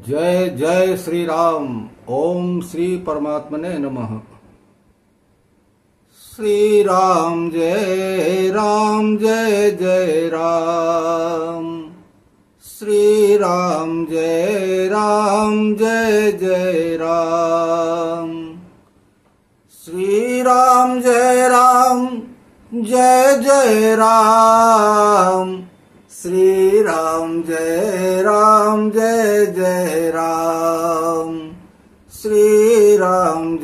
जय जय श्री राम। ओम श्री परमात्मने नमः। श्री राम जय जय राम। श्री राम जय जय राम। श्री राम जय जय राम। श्री राम जय जय राम। श्री राम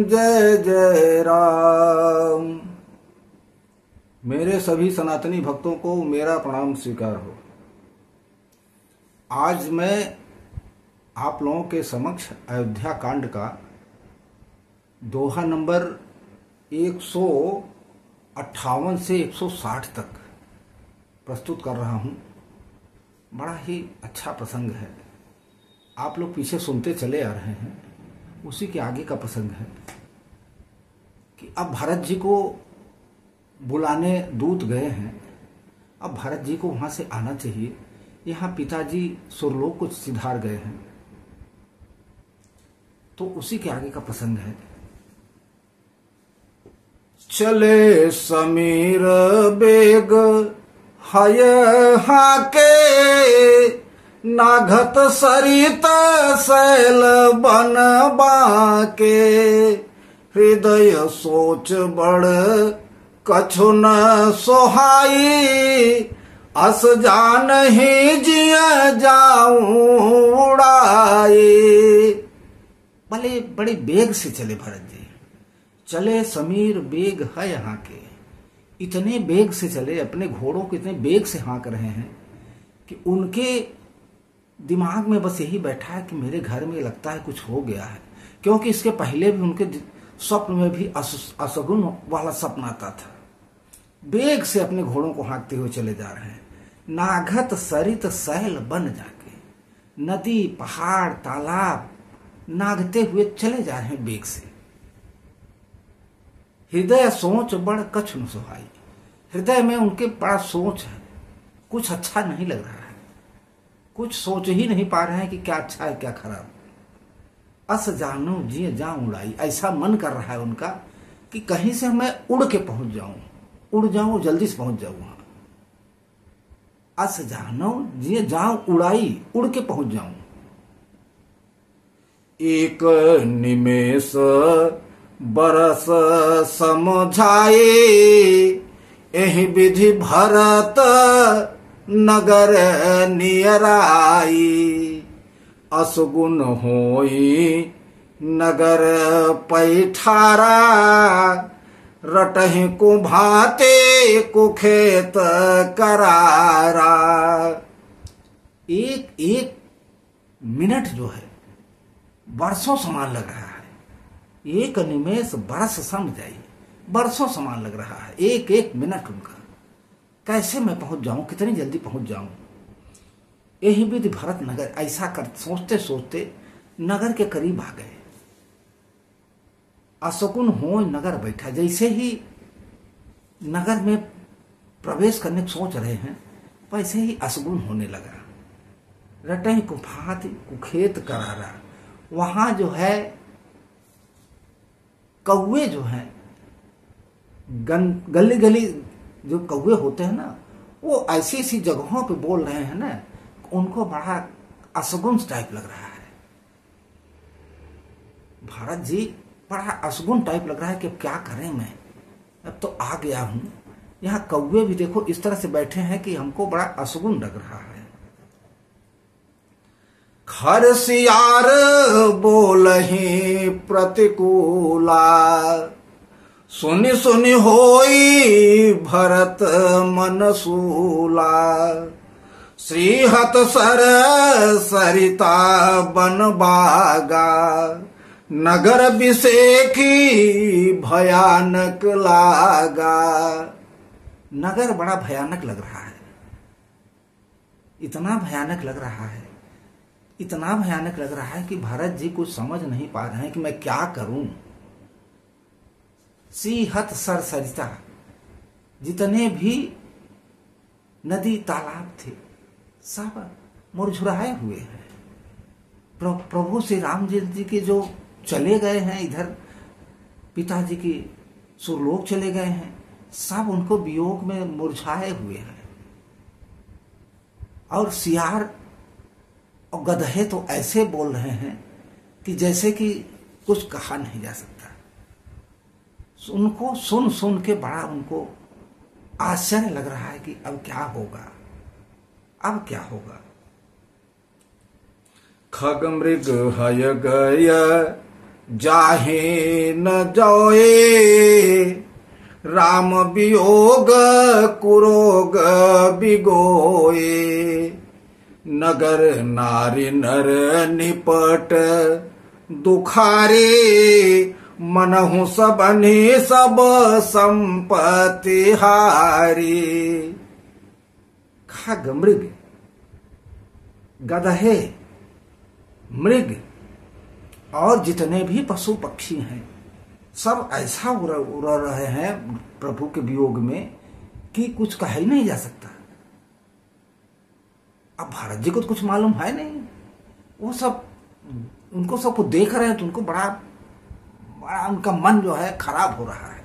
जय जय राम। मेरे सभी सनातनी भक्तों को मेरा प्रणाम स्वीकार हो। आज मैं आप लोगों के समक्ष अयोध्या कांड का दोहा नंबर 158 से 160 तक प्रस्तुत कर रहा हूं। बड़ा ही अच्छा प्रसंग है। आप लोग पीछे सुनते चले आ रहे हैं। उसी के आगे का प्रसंग है कि अब भरत जी को बुलाने दूत गए हैं। अब भरत जी को वहां से आना चाहिए। यहाँ पिताजी सुरलोक को सिधार गए हैं। तो उसी के आगे का प्रसंग है। चले समीर बेग हय हाके, नाघत सरित सैल बन बाके। हृदय सोच बड़ कछु न सोहाई, अस जान ही जिया जाऊं उड़ाई। भले बड़े बेग से चले भरत जी। चले समीर बेग है यहाँ के। इतने बेग से चले, अपने घोड़ों को इतने बेग से हाँक रहे हैं कि उनके दिमाग में बस यही बैठा है कि मेरे घर में लगता है कुछ हो गया है। क्योंकि इसके पहले भी उनके स्वप्न में भी असगुन वाला सपना आता था। बेग से अपने घोड़ों को हाँकते हुए चले जा रहे हैं। नाघत सरित सैल बन जाके, नदी पहाड़ तालाब नागते हुए चले जा रहे हैं बेग से। हृदय सोच बड़ कछु न सोहाई। हृदय में उनके बड़ा सोच है, कुछ अच्छा नहीं लग रहा है। कुछ सोच ही नहीं पा रहे हैं कि क्या अच्छा है क्या खराब। अस जानो जिए जाऊं उड़ाई। ऐसा मन कर रहा है उनका कि कहीं से मैं उड़ के पहुंच जाऊं, उड़ जाऊं, जल्दी से पहुंच जाऊं वहां। अस जानो जिए जाऊं उड़ाई, उड़ के पहुंच जाऊं। एक निमेष बरस समझाए, एहि विधि भरत नगर नियराई। असगुन होई नगर पैठारा, रटहि को भाते कुखेत करारा। एक एक मिनट जो है वर्षों समान लग रहा है। एक निमेष बरस सम जाई। बरसों समान लग रहा है एक एक मिनट उनका। कैसे मैं पहुंच जाऊं, कितनी जल्दी पहुंच जाऊं। यही विधि भरत नगर। ऐसा कर सोचते सोचते नगर के करीब आ गए। असकुन हो नगर बैठा। जैसे ही नगर में प्रवेश करने सोच रहे हैं, वैसे ही असगुन होने लगा। रटह कुफात कुखेत करारा। वहां जो है कौवे जो हैं, गली गली जो कौवे होते हैं ना, वो ऐसी ऐसी जगहों पे बोल रहे हैं ना, उनको बड़ा असगुन टाइप लग रहा है। भारत जी बड़ा असगुन टाइप लग रहा है कि अब क्या करें मैं। अब तो आ गया हूं। यहाँ कौवे भी देखो इस तरह से बैठे हैं कि हमको बड़ा असगुन लग रहा है। खरसियार बोलहि प्रतिकूला, सुनि सुनि होई भरत मन सूला। श्रीहत सर सरिता बन बागा, नगर बिसेखी भयानक लागा। नगर बड़ा भयानक लग रहा है। इतना भयानक लग रहा है, इतना भयानक लग रहा है कि भरत जी कुछ समझ नहीं पा रहे हैं कि मैं क्या करूं। सीहत सर सरिता, जितने भी नदी तालाब थे सब मुरझुराए हुए हैं। प्रभु श्री राम जी के जो चले गए हैं इधर, पिताजी की सुरलोक चले गए हैं, सब उनको वियोग में मुरझाए हुए हैं। और सियार और गधे तो ऐसे बोल रहे हैं कि जैसे कि कुछ कहा नहीं जा सकता। उनको सुन सुन के बड़ा उनको आश्चर्य लग रहा है कि अब क्या होगा, अब क्या होगा। खग मृग हय गय जाहे न जोए, राम वियोग कुरोग बिगोए, नगर नारी नर निपट दुखारे, मनहु सबनि सब संपत्ति हारी। खग मृग, गधे, मृग और जितने भी पशु पक्षी हैं सब ऐसा उड़ रहे हैं प्रभु के वियोग में कि कुछ कहा ही नहीं जा सकता। अब भारत जी को तो कुछ मालूम है नहीं, वो सब उनको सबको देख रहे हैं तो उनको बड़ा बड़ा उनका मन जो है खराब हो रहा है।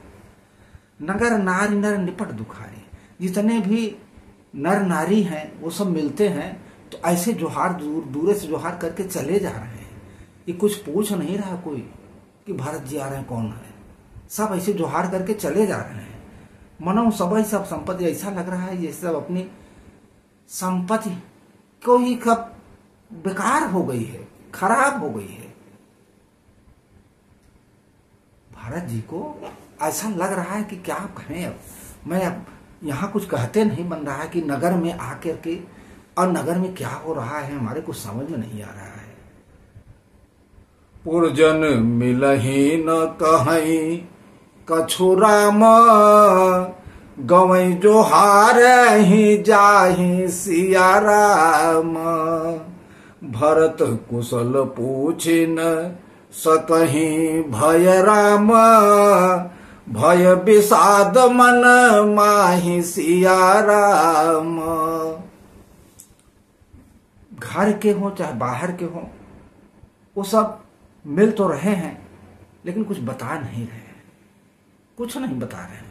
नगर नारी नर निपट दुखारी, जितने भी नर नारी हैं वो सब मिलते हैं तो ऐसे जोहार दूर से जोहार करके चले जा रहे हैं। ये कुछ पूछ नहीं रहा कोई कि भारत जी आ रहे हैं कौन है, सब ऐसे जोहार करके चले जा रहे हैं। मनो सब संपत्ति ऐसा लग रहा है जैसे सब अपनी संपत्ति को ही कब बेकार हो गई है, खराब हो गई है। भारत जी को ऐसा लग रहा है कि क्या कहें, अब मैं अब यहाँ कुछ कहते नहीं बन रहा है कि नगर में आकर के और नगर में क्या हो रहा है हमारे कुछ समझ में नहीं आ रहा है। पुरजन मिलही न कहीं कछु राम, गवई जोहार ही जाहि सिया राम, भरत कुशल पूछिन सकहीं भय राम, भय विषाद मन माहि सिया राम। घर के हो चाहे बाहर के हो वो सब मिल तो रहे हैं लेकिन कुछ बता नहीं रहे हैं, कुछ नहीं बता रहे हैं,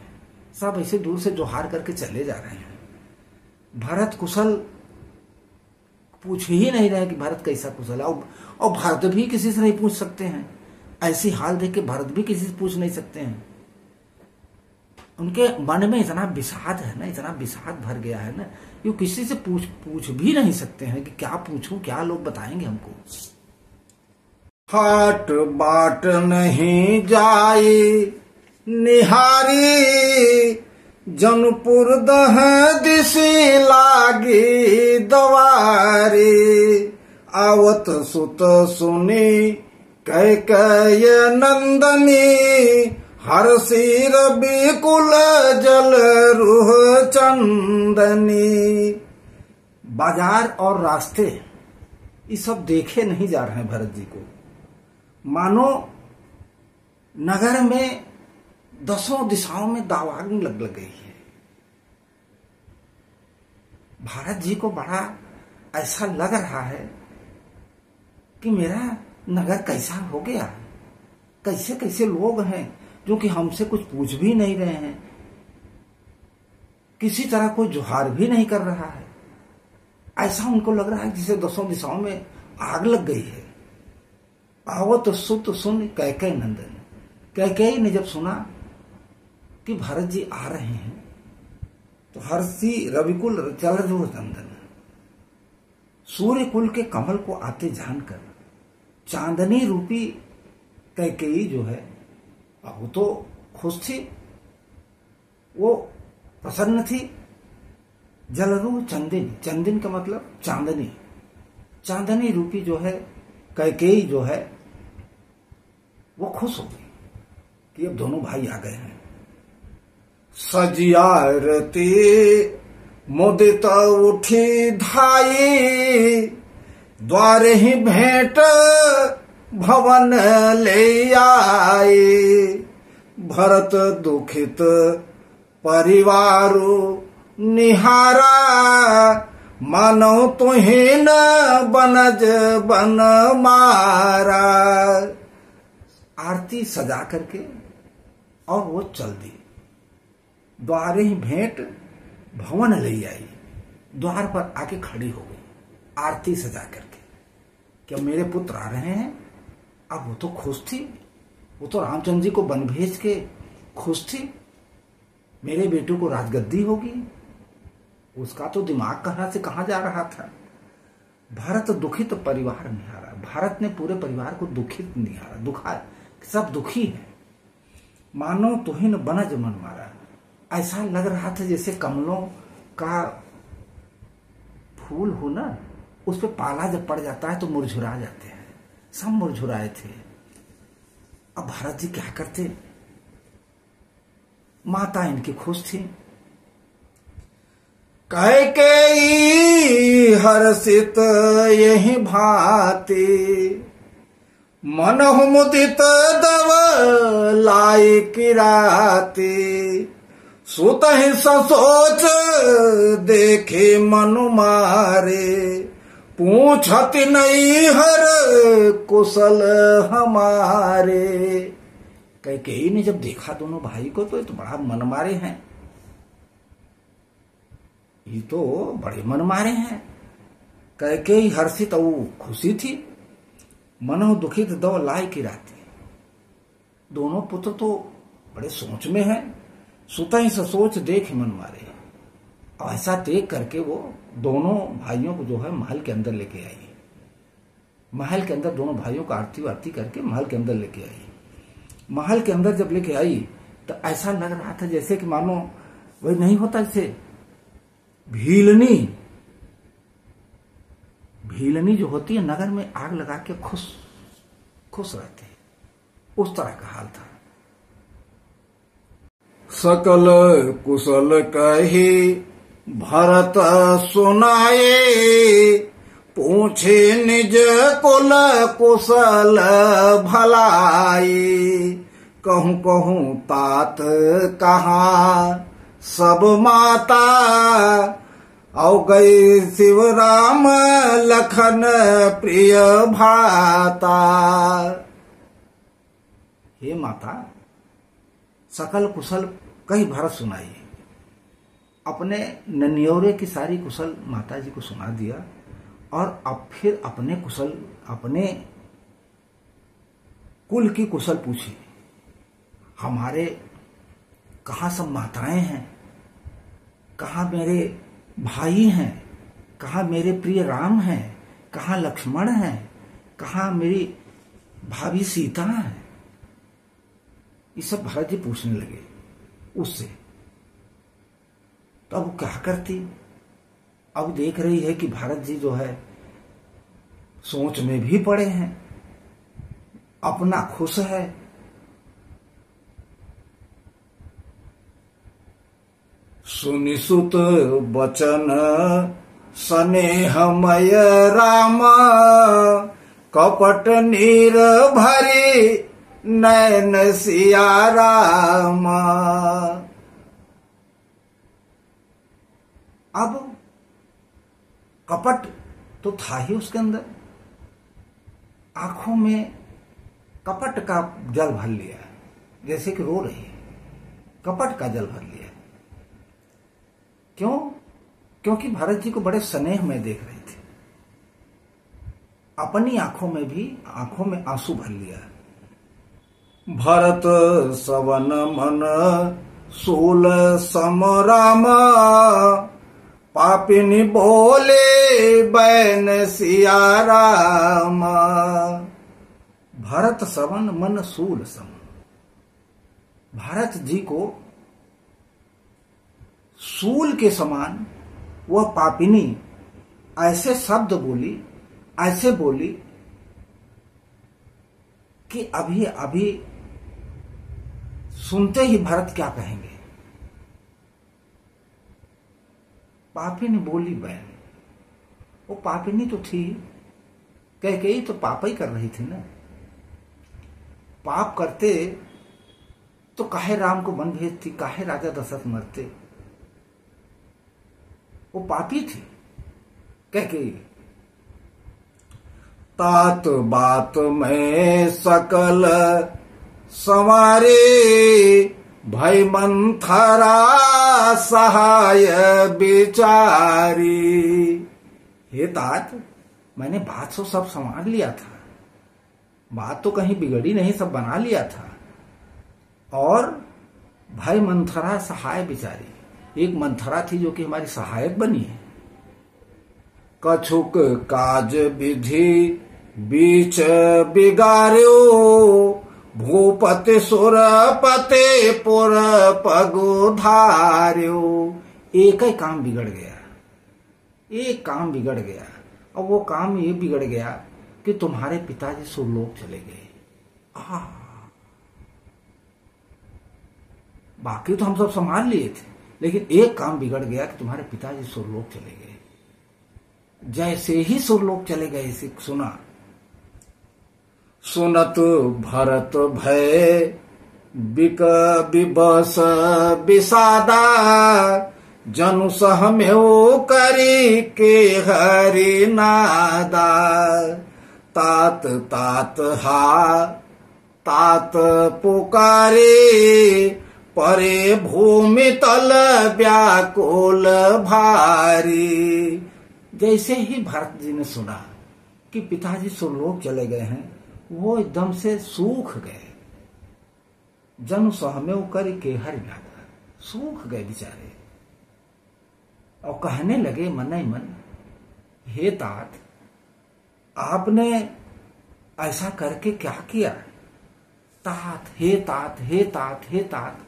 सब ऐसे दूर से जोहार करके चले जा रहे हैं। भरत कुशल पूछ ही नहीं रहे कि भारत कैसा कुशल है, और भारत भी किसी से नहीं पूछ सकते हैं। ऐसी हाल देख के भारत भी किसी से पूछ नहीं सकते हैं। उनके मन में इतना विषाद है ना, इतना विषाद भर गया है ना, ये किसी से पूछ भी नहीं सकते हैं कि क्या पूछूं, क्या लोग बताएंगे हमको। हाट बाट नहीं जाए निहारी, जनपुर दह दिशी लागी दवारी, आवत सुत सुनी कैकेय नंदनी, हर्षी रविकुल जल रूह चंदनी। बाजार और रास्ते ये सब देखे नहीं जा रहे हैं भरत जी को, मानो नगर में दसों दिशाओं में दावाग्नि लग गई है। भारत जी को बड़ा ऐसा लग रहा है कि मेरा नगर कैसा हो गया, कैसे कैसे लोग हैं जो कि हमसे कुछ पूछ भी नहीं रहे हैं, किसी तरह कोई जोहार भी नहीं कर रहा है। ऐसा उनको लग रहा है जिसे दसों दिशाओं में आग लग गई है। आवत सुत सुन कैकेयी नंदन, कैकेयी ने जब सुना कि भारत जी आ रहे हैं तो हर्षी रविकुल चल चंदन, सूर्य कुल के कमल को आते जानकर चांदनी रूपी कैकेयी जो है वो तो खुश थी, वो प्रसन्न थी। जलरू चंदन, चंदन का मतलब चांदनी, चांदनी रूपी जो है कैकेयी जो है वो खुश हो गई कि अब दोनों भाई आ गए हैं। सजियारती मुदित उठी धाई, द्वारे ही भेंट भवन ले आए, भरत दुखित परिवारो निहारा, मानो तुहिं न बनज बन मारा। आरती सजा करके और वो चल दी। द्वारे ही भेंट भवन ले आई, द्वार पर आके खड़ी हो गई आरती सजा करके। क्या मेरे पुत्र आ रहे हैं? अब वो तो खुश थी, वो तो रामचंद्र जी को वन भेज के खुश थी, मेरे बेटों को राजगद्दी होगी। उसका तो दिमाग कहां से कहां जा रहा था। भारत दुखित परिवार निहारा, भारत ने पूरे परिवार को दुखित निहारा, दुखा, सब दुखी है। मानो तुहिन बनज मन मारा, ऐसा लग रहा था जैसे कमलों का फूल हो ना, उस पे पाला जब पड़ जाता है तो मुरझुरा जाते हैं, सब मुरझुराए थे। अब भारत जी क्या करते? माता इनकी खुश थी। कैकेयी हर्षित यही भांति, मनहु मुदित दव लाई किराती। सुतहि ससोच देखे मनु मारे, पूछत नहीं हर कुशल हमारे। कैकेयी ने जब देखा दोनों भाई को तो ये तो बड़ा मन मारे हैं, ये तो बड़े मन मारे हैं। कैकेयी हर्षित और खुशी थी, मनो दुखित दो लाई की राती। दोनों पुत्र तो बड़े सोच में हैं। सुता ही सोच देख मन मारे। और ऐसा देख करके वो दोनों भाइयों को जो है महल के अंदर लेके आई। महल के अंदर दोनों भाइयों को आरती वारती करके महल के अंदर लेके आई। महल के अंदर जब लेके आई तो ऐसा लग रहा था जैसे कि मानो वही नहीं होता जैसे भीलनी जो होती है नगर में आग लगा के खुश रहते हैं, उस तरह का हाल था। सकल कुशल कही भरत सुनाए, पूछे निज कुल कुशल भलाई। कहूं कहूं तात कहाँ सब माता, औ गई शिव राम लखन प्रिय भाता। हे माता, सकल कुशल कही भरत सुनाई। अपने ननियोरे की सारी कुशल माता जी को सुना दिया और अब फिर अपने कुशल, अपने कुल की कुशल पूछी। हमारे कहाँ सब माताएं हैं, कहाँ मेरे भाई हैं, कहाँ मेरे प्रिय राम हैं, कहाँ लक्ष्मण हैं, कहाँ मेरी भाभी सीता है। ये सब भरत जी पूछने लगे उससे। तो अब क्या करती? अब देख रही है कि भारत जी जो है सोच में भी पड़े हैं, अपना खुश है। सुनि सुत बचन स्नेहमय राम, कपट नीर भरी नयन सिया राम। अब कपट तो था ही उसके अंदर, आंखों में कपट का जल भर लिया, जैसे कि रो रही है, कपट का जल भर लिया। क्यों? क्योंकि भरत जी को बड़े स्नेह में देख रही थी, अपनी आंखों में आंसू भर लिया। भरत सवन मन सूल समराम, पापिनी बोले बैन सिया राम। भरत सवन मन सूल सम, भारत जी को सूल के समान वह पापिनी ऐसे शब्द बोली, ऐसे बोली कि अभी अभी सुनते ही भरत क्या कहेंगे। पापिनी बोली बहन, वो पापिनी तो थी, कैकेयी तो पाप ही कर रही थी ना। पाप करते तो काहे राम को वन भेजती, काहे राजा दशरथ मरते। वो पापी थी, कैकेयी। तात बात में सकल संवारे, भय मंथरा सहाय बिचारी। हे तात, मैंने बात तो सब संभाल लिया था, बात तो कहीं बिगड़ी नहीं, सब बना लिया था। और भाई मंथरा सहाय बिचारी, एक मंथरा थी जो कि हमारी सहायक बनी है। कछुक काज विधि बीच बिगाड़ो, भूपति सुरपति पुर पगुधार्यो। एक ही काम बिगड़ गया, एक काम बिगड़ गया, और वो काम ये बिगड़ गया कि तुम्हारे पिताजी सुरलोक चले गए। बाकी तो हम सब संभाल लिए थे, लेकिन एक काम बिगड़ गया कि तुम्हारे पिताजी सुरलोक चले गए। जैसे ही सुरलोक चले गए इसे सुना, सुनत भरत भय बिक बिबस बिसादा, जनु सहमेव करी के हरि नादा। तात तात हा तात पुकारे, परे भूमि तल व्याकुल भारी। जैसे ही भरत जी ने सुना कि पिताजी सुरलोक चले गए हैं, वो एकदम से सूख गए। जन सहमेव कर के हरि नादा, सूख गए बेचारे, और कहने लगे मन ही मन, हे तात, आपने ऐसा करके क्या किया? तात, हे तात, हे तात, हे तात,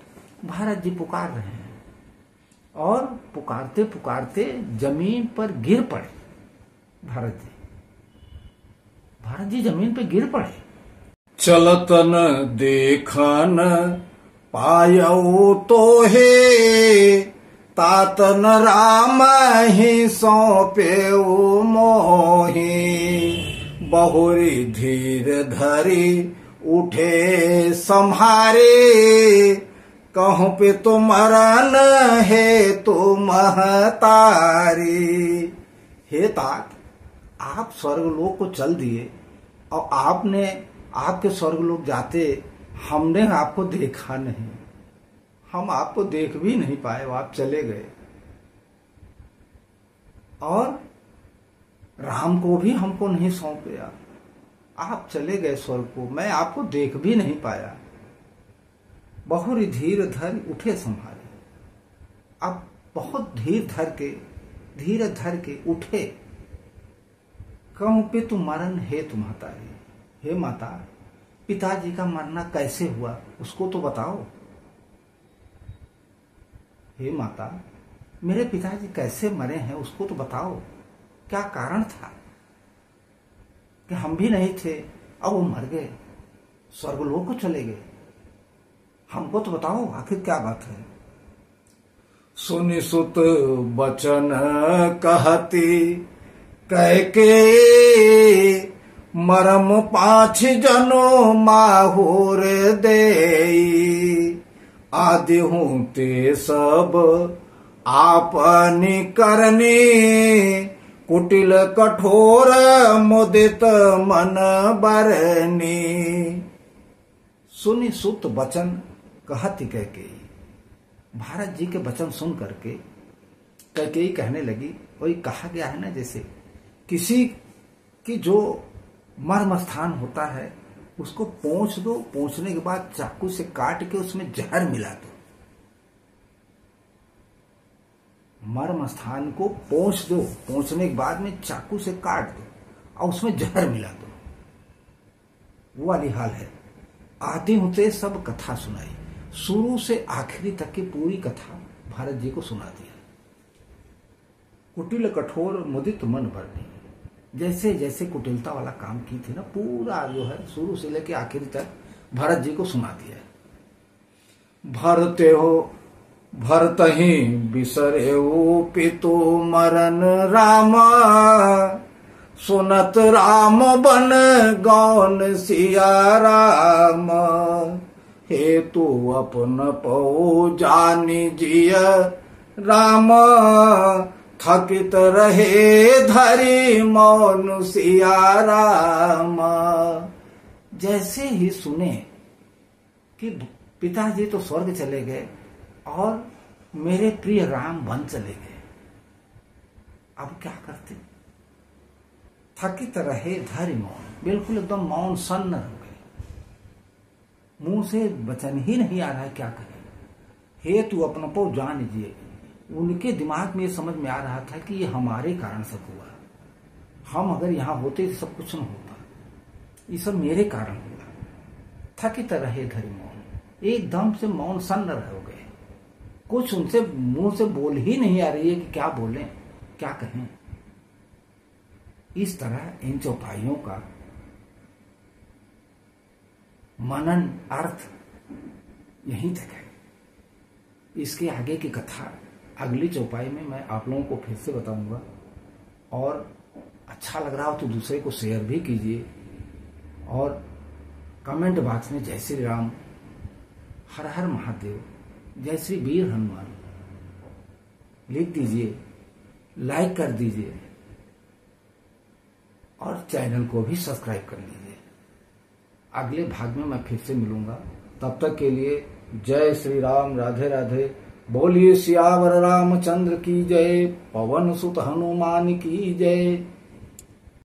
भारत जी पुकार रहे हैं, और पुकारते पुकारते जमीन पर गिर पड़े। भारत जी जमीन पर गिर पड़े। चलतन देखन पायौ तो हे, तातन राम ही सौंपे मोहि। बहुरी धीर धरी उठे संहारे, कहूं पे तो मरन है तो महतारी। हे तात, आप स्वर्गलोक को चल दिए, और आपने आपके स्वर्गलोक जाते हमने आपको देखा नहीं, हम आपको देख भी नहीं पाए, आप चले गए। और राम को भी हमको नहीं सौंपया, आप चले गए स्वर्ग को, मैं आपको देख भी नहीं पाया। बहुरी धीर धर उठे संभाले, अब बहुत धीर धर के उठे। कहूं पे तू मरण है तू महतारी, हे माता, पिताजी का मरना कैसे हुआ उसको तो बताओ। हे माता, मेरे पिताजी कैसे मरे हैं उसको तो बताओ, क्या कारण था कि हम भी नहीं थे और वो मर गए, स्वर्गलोक को चले गए, हमको तो बताओ आखिर क्या बात है। सुनि सुत बचन कहती कैके, मरम 5 जनो माहुर देई। आदि हूं ते सब आपनी करनी, कुटिल कठोर मुदित मन बरनी। सुनि सुत बचन कहती कैकेयी, भारत जी के वचन सुन करके कैकेयी कहने लगी, वही कहा गया है ना, जैसे किसी की जो मर्म स्थान होता है उसको पोंछ दो, पोंछने के बाद चाकू से काट के उसमें जहर मिला दो। मर्म स्थान को पोंछ दो, पोंछने के बाद में चाकू से काट दो और उसमें जहर मिला दो, वो वाली हाल है। आदि होते सब कथा सुनाई, शुरू से आखिरी तक की पूरी कथा भारत जी को सुना दिया। कुटिल कठोर मुदित मन भरनी, जैसे जैसे कुटिलता वाला काम की थी ना, पूरा जो है शुरू से लेके आखिरी तक भारत जी को सुना दिया। भरते हो भरत ही बिसरे पितु मरन राम, सुनत राम बन गौन सिया राम। हे तू अपन पौ जानी जिय राम, थकित रहे धरी मौन सिया राम। जैसे ही सुने कि पिताजी तो स्वर्ग चले गए और मेरे प्रिय राम वन चले गए, अब क्या करते? थकित रहे धरी मौन, बिल्कुल एकदम मौन सन्न हो गए, मुंह से वचन ही नहीं आ रहा है क्या कहे। हे तू अपनों को जान लीजिए। उनके दिमाग में समझ में आ रहा था कि ये हमारे कारण सब हुआ, हम अगर यहां होते तो सब कुछ न होता, ये सब मेरे कारण हुआ। थकित रहे धरी मौन, एकदम से मौन सन्न हो गए, कुछ उनसे मुंह से बोल ही नहीं आ रही है कि क्या बोलें क्या कहें। इस तरह इन चौपाइयों का मनन अर्थ यहीं तक है। इसके आगे की कथा अगली चौपाई में मैं आप लोगों को फिर से बताऊंगा, और अच्छा लग रहा हो तो दूसरे को शेयर भी कीजिए, और कमेंट बॉक्स में जय श्री राम, हर हर महादेव, जय श्री वीर हनुमान लिख दीजिए, लाइक कर दीजिए और चैनल को भी सब्सक्राइब कर लीजिए। अगले भाग में मैं फिर से मिलूंगा, तब तक के लिए जय श्री राम, राधे राधे। बोलिए सियावर रामचंद्र की जय, पवन सुत हनुमान की जय।